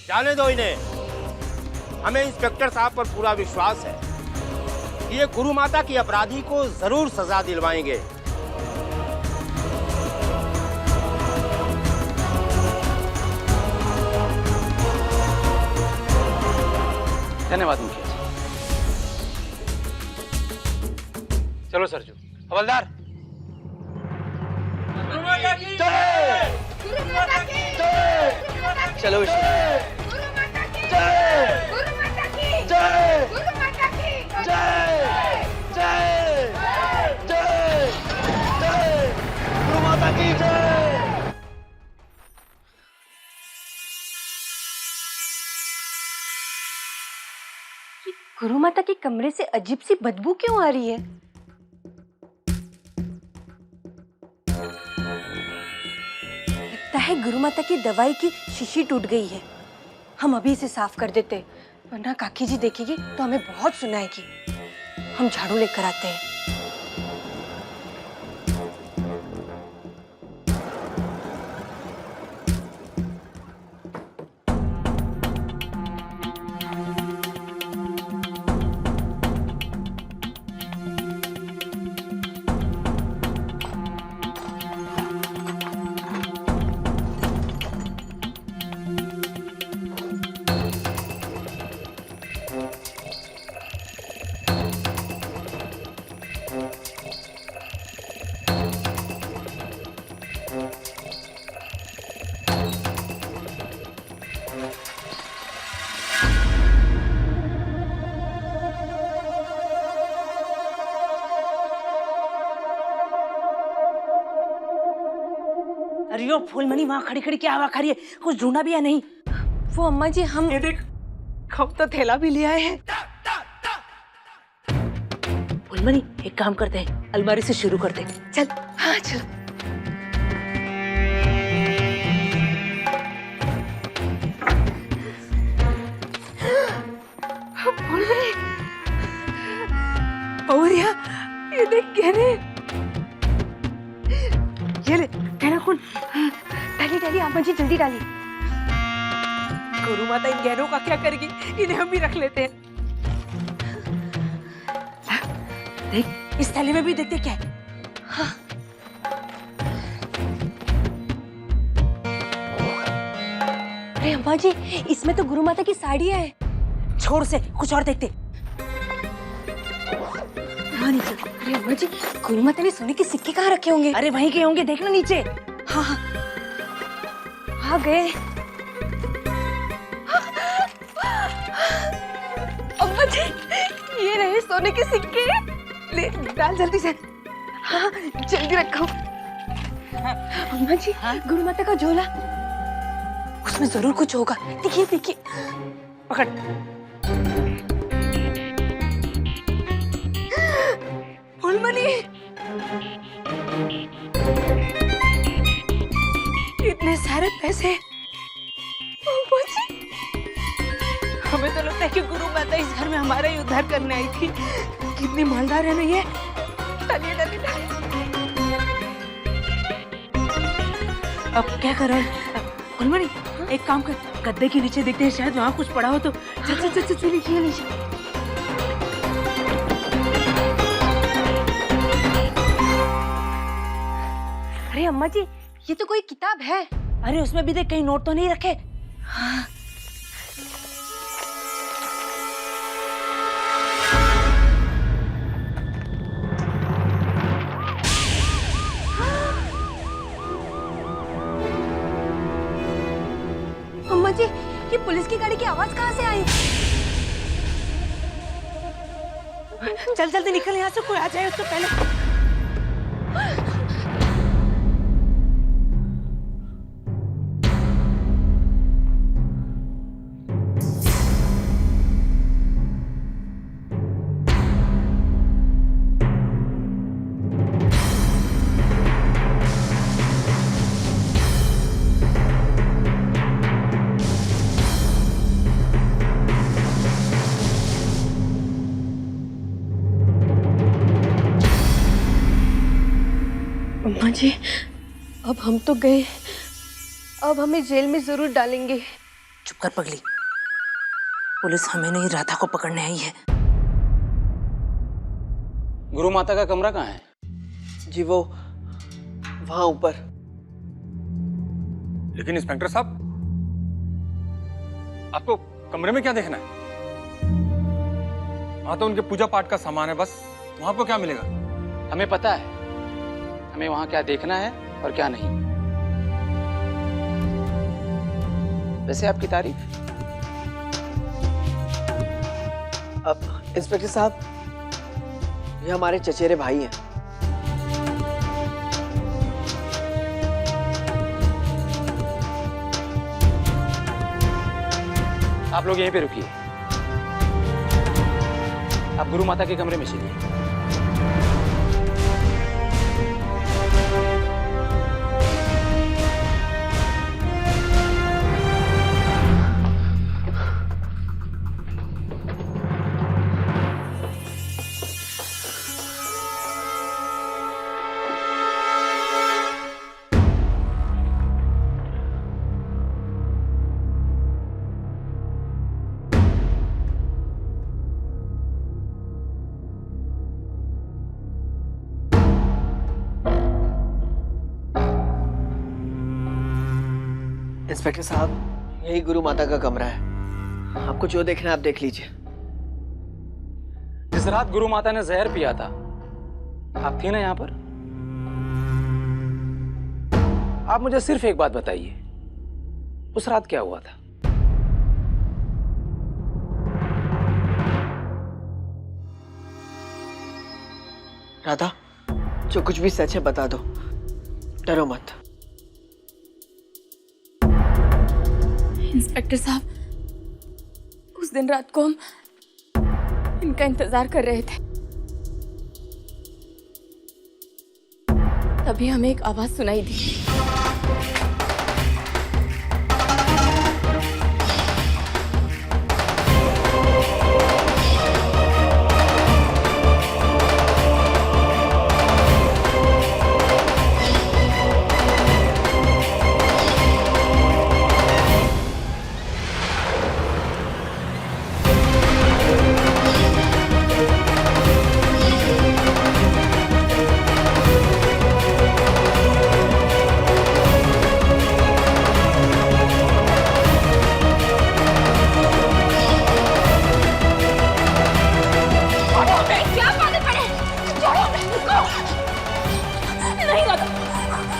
जाने दो इन्हें। हमें इंस्पेक्टर साहब पर पूरा विश्वास है कि ये गुरु माता की अपराधी को जरूर सजा दिलवाएंगे। धन्यवाद मुखिया जी। चलो सरजू। हवलदार। चलो गुरु माता के कमरे से अजीब सी बदबू क्यों आ रही है? लगता है गुरु माता की दवाई की शीशी टूट गई है। हम अभी इसे साफ कर देते, वरना काकी जी देखेगी तो हमें बहुत सुनाएगी। हम झाड़ू लेकर आते हैं। अरे यो फूलमणि वहाँ खड़ी खड़ी क्या हवा खा रही है? कुछ ढूंढा भी या नहीं? वो अम्मा जी हम ये देख, हम तो थैला भी ले आए हैं। फूलमणि एक काम करते हैं, अलमारी से शुरू करते हैं। चल। हाँ चलो। पौरिया, ये देख गहने। ये ले गहना कौन? डाली डाली अम्मा जी, जल्दी डाली। गुरु माता इन गहनों का क्या करेगी? इन्हें हम भी रख लेते हैं। देख, इस थैले में भी देखते क्या है। हाँ। अरे अम्मा जी, इसमें तो गुरु माता की साड़ियाँ हैं। छोड़ से कुछ और देखते। हाँ नीचे। अरे अम्मा जी, गुरु माता ने सोने के सिक्के कहाँ रखे होंगे? अरे वहीं के होंगे, देखना नीचे। हाँ हाँ, आ गए। अम्मा जी, ये रहे सोने के सिक्के। ले डाल जल्दी से। हाँ जल्दी रखो। अम्मा जी, गुरु माता का झोला, उसमें जरूर कुछ होगा। देखिए देखिए। पकड़। फूलमणि, इतने सारे पैसे। अम्मा जी, हमें तो लगता है कि गुरु माता इस घर में हमारा ही उद्धार करने आई थी। कितनी मालदार है ना ये। डालिए डालिए डालिए। अब क्या कर रहा है फूलमणि? एक काम कर, गद्दे के नीचे देखते हैं, शायद वहाँ कुछ पड़ा हो तो। चल चल चल चल लीजिए लीजिए। अरे अम्मा जी, ये तो कोई किताब है। अरे उसमें भी देख, कहीं नोट तो नहीं रखे? हाँ। अम्मा जी, ये पुलिस की गाड़ी की आवाज कहाँ से आई? चल जल्दी निकल यहाँ से, कोई आ जाए उससे पहले। अम्मा जी, अब हम तो गए, अब हमें जेल में जरूर डालेंगे। चुप चुप कर पगली। पुलिस हमें नहीं राधा को पकड़ने आई है। गुरु माता का कमरा कहाँ है? जी वो वहां ऊपर। लेकिन इंस्पेक्टर साहब, आपको कमरे में क्या देखना है? वहां तो उनके पूजा पाठ का सामान है, बस वहां आपको क्या मिलेगा? हमें पता है हमें वहां क्या देखना है और क्या नहीं। वैसे आपकी तारीफ। अब इंस्पेक्टर साहब, ये हमारे चचेरे भाई हैं। आप लोग यहीं पे रुकिए। आप गुरु माता के कमरे में चलिए। इंस्पेक्टर साहब, यही गुरु माता का कमरा है। आपको जो देखना है आप देख लीजिए। जिस रात गुरु माता ने जहर पिया था, आप थी ना यहाँ पर? आप मुझे सिर्फ एक बात बताइए, उस रात क्या हुआ था? राधा, जो कुछ भी सच है बता दो, डरो मत। इंस्पेक्टर साहब, उस दिन रात को हम इनका इंतजार कर रहे थे, तभी हमें एक आवाज सुनाई दी।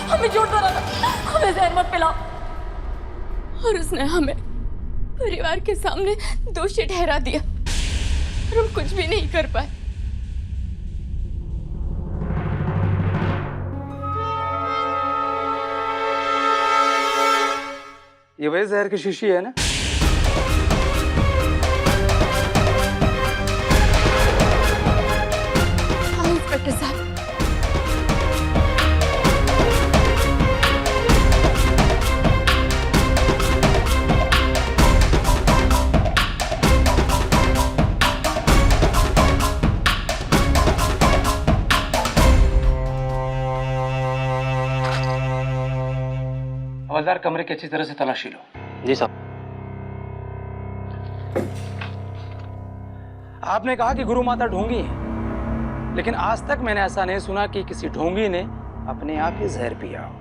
हमें जोड़ दो राधा, हमें जहर मत पिलाओ। और उसने हमें परिवार के सामने दोषी ठहरा दिया और हम कुछ भी नहीं कर पाए। ये वही जहर की शीशी है ना? हाँ इंस्पेक्टर साहब। हवलदार, कमरे की अच्छी तरह से तलाशी लो। जी साहब। आपने कहा कि गुरु माता ढोंगी है, लेकिन आज तक मैंने ऐसा नहीं सुना कि किसी ढोंगी ने अपने आप ही जहर पिया हो।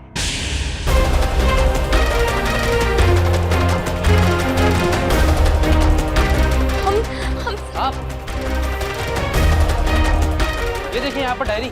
आप ये देखिए यहाँ पर डायरी।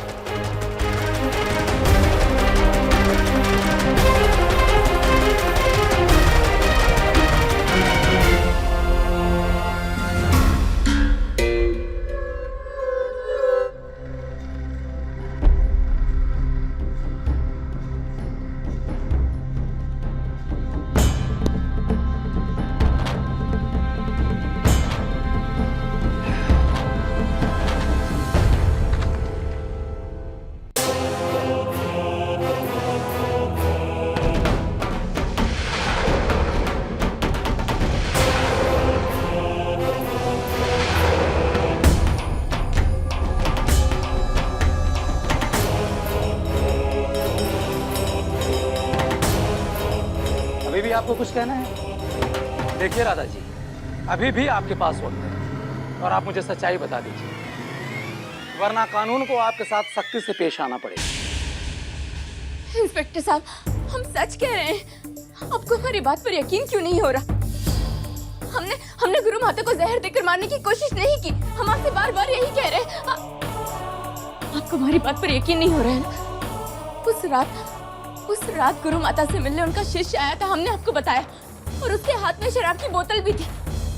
आपको कुछ कहना है? देखिए राधा जी, अभी भी आपके पास वक्त है और आप मुझे सच्चाई बता दीजिए, वरना कानून को आपके साथ सख्ती से पेश आना पड़ेगा। इंस्पेक्टर साहब, हम सच कह रहे हैं। आपको हमारी बात पर यकीन क्यों नहीं हो रहा? हमने गुरु माता को जहर देकर मारने की कोशिश नहीं की। हम आपसे बार बार यही कह रहे हैं। आपको हमारी बात पर यकीन नहीं हो रहा है ना? उस रात गुरु माता से मिलने उनका शिष्य आया था, हमने आपको बताया, और उसके हाथ में शराब की बोतल भी थी,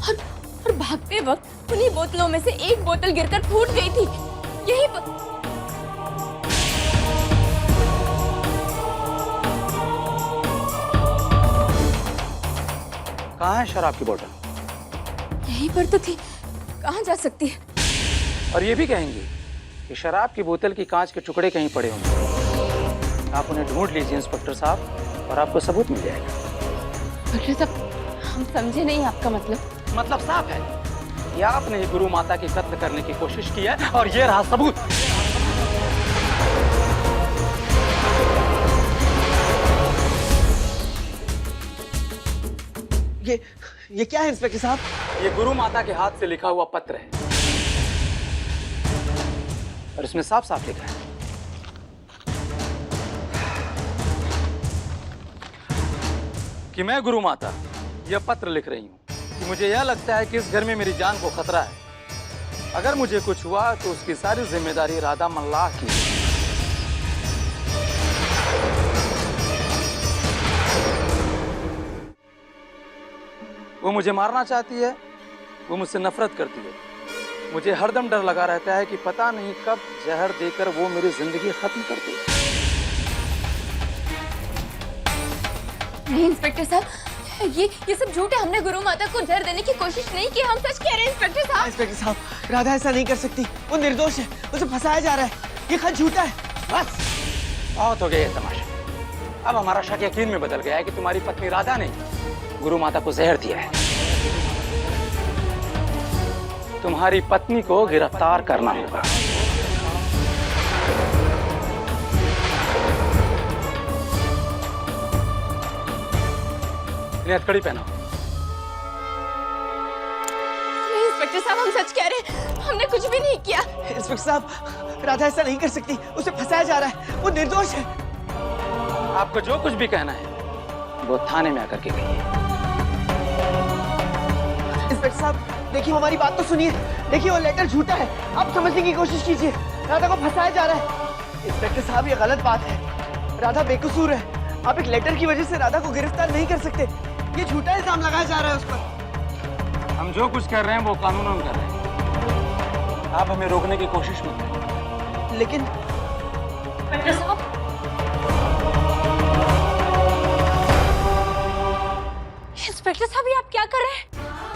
और भागते वक्त उन्हीं बोतलों में से एक बोतल गिरकर फूट गई थी। यही कहाँ है शराब की बोतल? यहीं पर तो थी, कहाँ जा सकती है? और ये भी कहेंगे कि शराब की बोतल की कांच के टुकड़े कहीं पड़े होंगे। आप उन्हें ढूंढ लीजिए इंस्पेक्टर साहब, और आपको सबूत मिल जाएगा। इंस्पेक्टर साहब, हम समझे नहीं आपका मतलब साफ है कि आपने ही गुरु माता की कत्ल करने की कोशिश की है, और ये रहा सबूत। ये क्या है इंस्पेक्टर साहब? ये गुरु माता के हाथ से लिखा हुआ पत्र है, और इसमें साफ साफ लिखा है कि मैं गुरु माता यह पत्र लिख रही हूं कि मुझे यह लगता है कि इस घर में मेरी जान को खतरा है। अगर मुझे कुछ हुआ तो उसकी सारी जिम्मेदारी राधा मल्लाह की है। वो मुझे मारना चाहती है, वो मुझसे नफरत करती है। मुझे हरदम डर लगा रहता है कि पता नहीं कब जहर देकर वो मेरी जिंदगी खत्म कर दे। नहीं इंस्पेक्टर साहब, ये सब झूठ है। हमने गुरु माता को जहर देने की कोशिश नहीं की। हम सच कह रहे हैं इंस्पेक्टर साहब। इंस्पेक्टर साहब, राधा ऐसा नहीं कर सकती। वो निर्दोष है, उसे फंसाया जा रहा है। ये खत झूठा है। बस बहुत हो गया ये तमाशा। अब हमारा शक यकीन में बदल गया है कि तुम्हारी पत्नी राधा ने गुरु माता को जहर दिया है। तुम्हारी पत्नी को गिरफ्तार करना होगा। इन्हें हथकड़ी पहनाओ। नहीं इंस्पेक्टर साहब, हम सच कह रहे हैं। हमने कुछ भी नहीं किया। इंस्पेक्टर साहब, राधा ऐसा नहीं कर सकती। उसे फंसाया जा रहा है। वो निर्दोष है। आपको जो कुछ भी कहना है वो थाने में आकर के कहिए। इंस्पेक्टर साहब, देखिए हमारी बात तो सुनिए। देखिए वो लेटर झूठा है। आप समझने की कोशिश कीजिए। राधा को फंसाया जा रहा है। इंस्पेक्टर साहब, ये गलत बात है। राधा बेकसूर है। आप एक लेटर की वजह से राधा को गिरफ्तार नहीं कर सकते। ये झूठा इल्जाम लगाया जा रहा है उस पर। हम जो कुछ कर रहे हैं वो कानूनन कर रहे हैं। आप हमें रोकने की कोशिश मत करें। लेकिन इंस्पेक्टर साहब, इंस्पेक्टर साहब, ये आप क्या कर रहे हैं?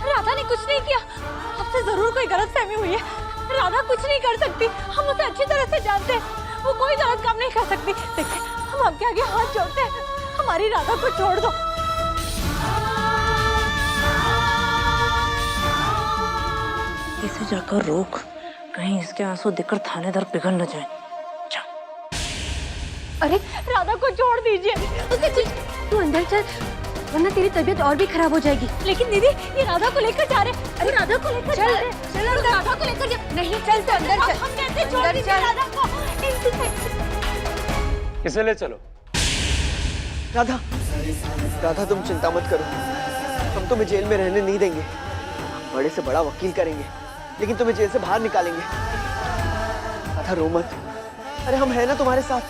राधा ने कुछ नहीं किया। आपसे जरूर कोई गलतफहमी हुई है। राधा कुछ नहीं कर सकती। हम उसे अच्छी तरह से जानते हैं। वो कोई गलत काम नहीं कर सकती। देखिए, हम आपके आगे हाथ जोड़ते हैं। हमारी राधा को छोड़ दो। इसे जाकर रोक, कहीं इसके आंसू देखकर थानेदार पिघल न जाए। अरे राधा को छोड़ दीजिए। उसे तू अंदर चल, वरना तेरी तबीयत और भी खराब हो जाएगी। लेकिन दीदी, ये राधा को लेकर जा रहे हैं। अरे राधा को लेकर जा रहे हैं। चल अंदर। राधा को लेकर जा। नहीं, चल तो अंदर चल। हम कैसे छोड़ अंदर दीजिए चल। राधा को? किसे ले चलो? राधा, राधा तुम चिंता मत करो। हम तुम्हें जेल में रहने नहीं देंगे। बड़े से बड़ा वकील करेंगे, लेकिन तुम्हें जेल से बाहर निकालेंगे। राधा रो मत। अरे हम हैं ना तुम्हारे साथ।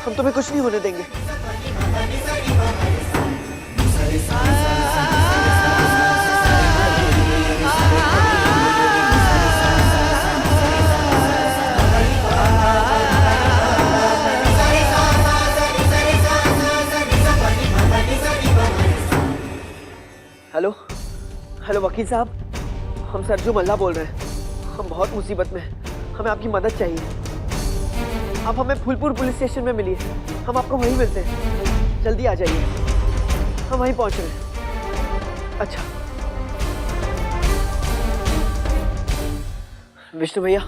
हम तुम्हें कुछ नहीं होने देंगे। हेलो हेलो वकील साहब, हम सरजू मल्ला बोल रहे हैं। हम बहुत मुसीबत में हैं। हमें आपकी मदद चाहिए। आप हमें फूलपुर पुलिस स्टेशन में मिलिए। हम आपको वहीं मिलते हैं। जल्दी आ जाइए। हम वहीं पहुंच रहे हैं। अच्छा विष्णु भैया,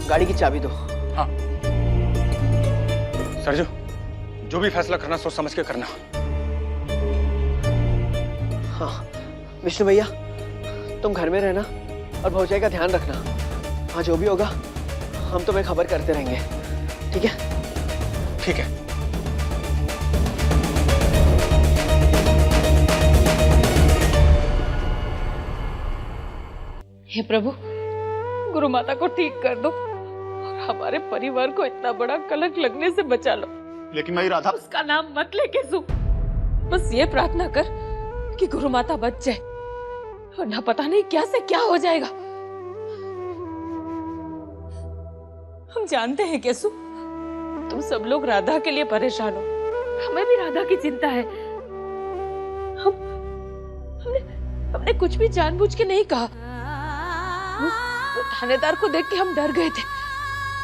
गाड़ी की चाबी दो। हाँ सरजू, जो भी फैसला करना सोच समझ के करना। हाँ विष्णु भैया, तुम घर में रहना और भौजाई का ध्यान रखना। हाँ, जो भी होगा हम तुम्हें खबर करते रहेंगे, ठीक है? ठीक है। हे प्रभु, गुरु माता को ठीक कर दो और हमारे परिवार को इतना बड़ा कलंक लगने से बचा लो। लेकिन मैं राधा, उसका नाम मत ले केसु। बस ये प्रार्थना कर कि गुरु माता बच जाए, वरना पता नहीं क्या से क्या हो जाएगा। हम जानते हैं केसु, तुम सब लोग राधा के लिए परेशान हो, हमें भी राधा की चिंता है। हमने कुछ भी जानबूझ के नहीं कहा। वो थानेदार को देख के हम डर गए थे।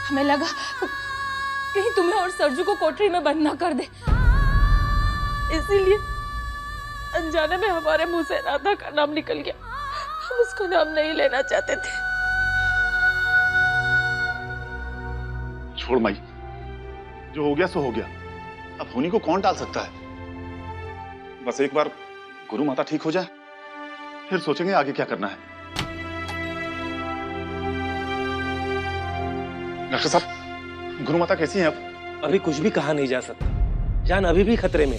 हमें लगा कहीं तुम्हें और सरजू को कोठरी में बंद ना कर दे, इसीलिए अनजाने में हमारे मुंह से राधा का नाम निकल गया। हम उसका नाम नहीं लेना चाहते थे। छोड़ माई, जो हो गया सो हो गया। अब होनी को कौन टाल सकता है? बस एक बार गुरु माता ठीक हो जाए, फिर सोचेंगे आगे क्या करना है। डॉक्टर साहब, गुरु माता कैसी हैं अब? अभी कुछ भी कहा नहीं जा सकता, जान अभी भी खतरे में।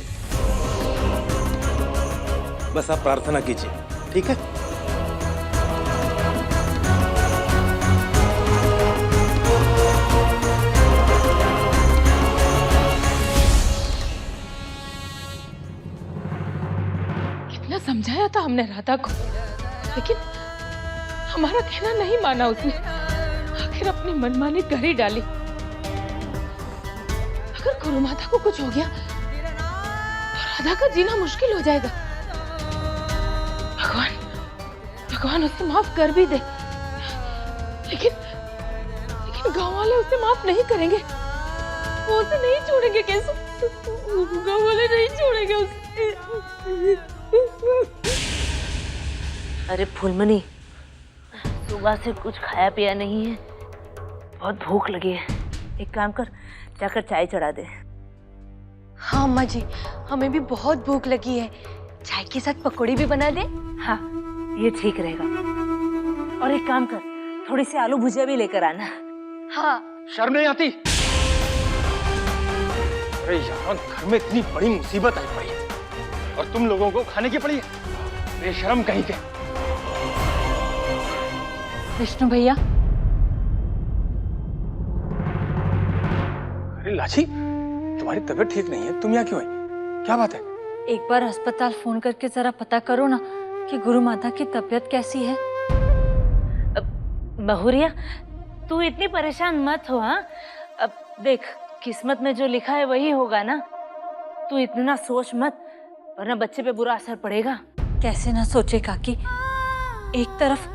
बस आप प्रार्थना कीजिए, ठीक है? कितना समझाया था हमने राधा को, लेकिन हमारा कहना नहीं माना उसने। आखिर अपनी मनमानी कर ही डाली। अगर गुरु माता को कुछ हो गया तो राधा का जीना मुश्किल हो जाएगा। भगवान उसे माफ कर भी दे, लेकिन गांव वाले उसे माफ नहीं करेंगे। वो उसे नहीं छोड़ेंगे। कैसे गांव वाले नहीं छोड़ेंगे उसे। अरे फूलमणि, सुबह से कुछ खाया पिया नहीं है, बहुत भूख लगी है। एक काम कर, जाकर चाय चढ़ा दे। हाँ अम्मा जी, हमें भी बहुत भूख लगी है। चाय के साथ पकौड़ी भी बना दे। हाँ, ये ठीक रहेगा। और एक काम कर, थोड़ी सी आलू भुजिया भी लेकर आना। हाँ। शर्म नहीं आती? अरे यार, घर में इतनी बड़ी मुसीबत आई पड़ी है और तुम लोगों को खाने की पड़ी है। बेशर्म कहीं के। विष्णु भैया, अरे लाची, तुम्हारी तबीयत ठीक नहीं है, तुम यहाँ क्यों आई? क्या बात है? एक बार अस्पताल फोन करके जरा पता करो ना कि गुरु माता की तबीयत कैसी है। बहुरिया, तू इतनी परेशान मत हो। हाँ, अब देख, किस्मत में जो लिखा है वही होगा ना। तू इतना सोच मत, वरना बच्चे पे बुरा असर पड़ेगा। कैसे ना सोचे काकी, एक तरफ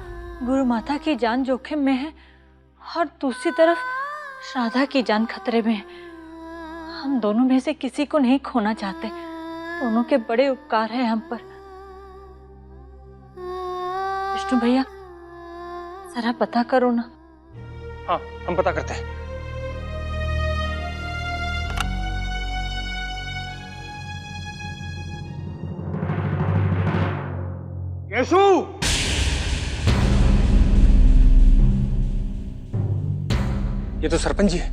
गुरु माता की जान जोखिम में है और दूसरी तरफ राधा की जान खतरे में है। हम दोनों में से किसी को नहीं खोना चाहते। दोनों के बड़े उपकार हैं हम पर। विष्णु भैया, जरा पता करो ना। हाँ, हम पता करते हैं। केशु! ये तो सरपंच जी है,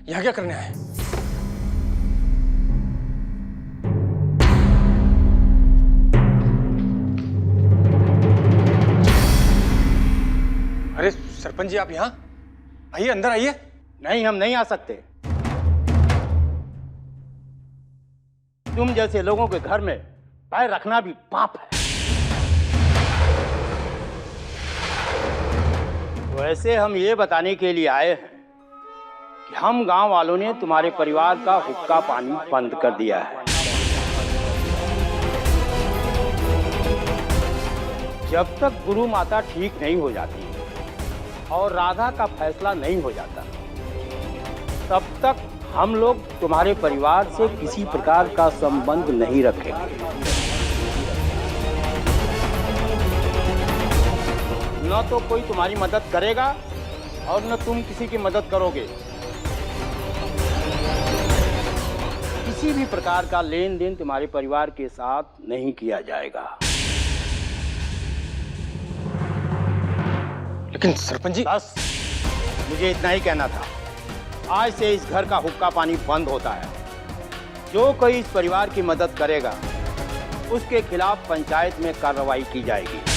यहाँ क्या करने आए? अरे सरपंच जी, आप यहाँ आइए, अंदर आइए। नहीं, हम नहीं आ सकते। तुम जैसे लोगों के घर में पैर रखना भी पाप है। वैसे हम ये बताने के लिए आए हैं कि हम गांव वालों ने तुम्हारे परिवार का हुक्का पानी बंद कर दिया है। जब तक गुरु माता ठीक नहीं हो जाती और राधा का फैसला नहीं हो जाता, तब तक हम लोग तुम्हारे परिवार से किसी प्रकार का संबंध नहीं रखेंगे। न तो कोई तुम्हारी मदद करेगा और न तुम किसी की मदद करोगे। किसी भी प्रकार का लेन देन तुम्हारे परिवार के साथ नहीं किया जाएगा। लेकिन सरपंच जी, बस, मुझे इतना ही कहना था। आज से इस घर का हुक्का पानी बंद होता है। जो कोई इस परिवार की मदद करेगा उसके खिलाफ पंचायत में कार्रवाई की जाएगी।